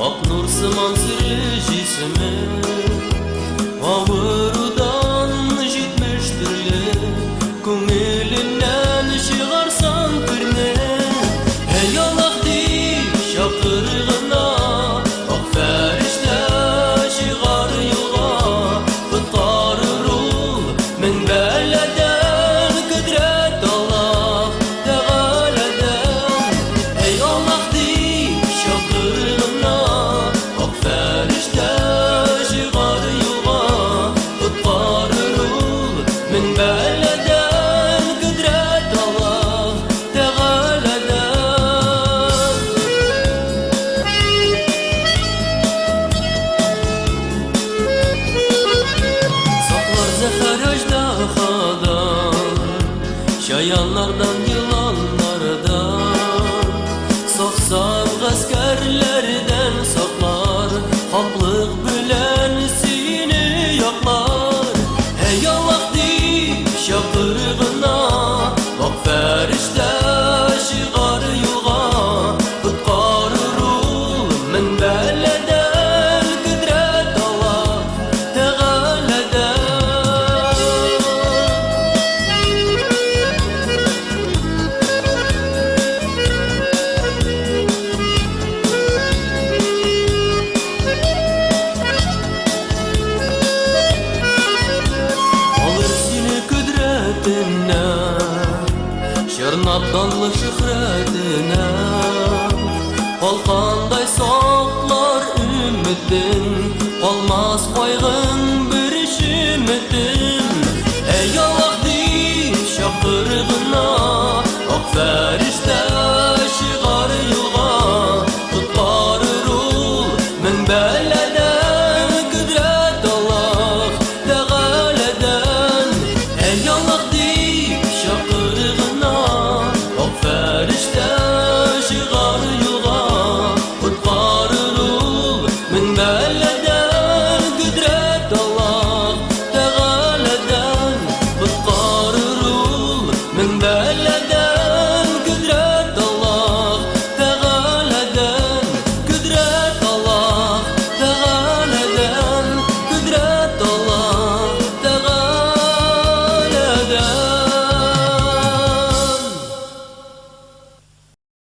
Ak nur sıman sirli cismi Avrudan jitmiş türlü Köngülünden çıgarsan kırne Ey Allah deyip şakırgına Ak ferişte çıgar yola Kıtarır ol min beleden Kudret Allah tegaleden Ey Allah deyip şakırgına Ferişte çıgar yola Kutlarır ol min beleden Kudret Allah tegaleden Saklar zeher ejdahadan Şayanlardan yılanlardan Saf askerlerden saklar Haklık bilen seni yaklar Ey Allah deyip şakırgına Bak ferişte çıgar yola Kutkarır ol min beleden Kudret Allah tegaleden Şırnap dallı şöhretine Kalkanday saklar ümitin Kalmaz kaygın bir işimitin Ey Allah deyip şakırgına Ak ferişte çıgar yola Kutlarır ol min beleden Kudret Allah tegaleden Ey Allah deyip şakırgına Ferişte çıgar yola Kutlarır ol min beleden Kudret Allah tegaleden Kutlarır ol min beleden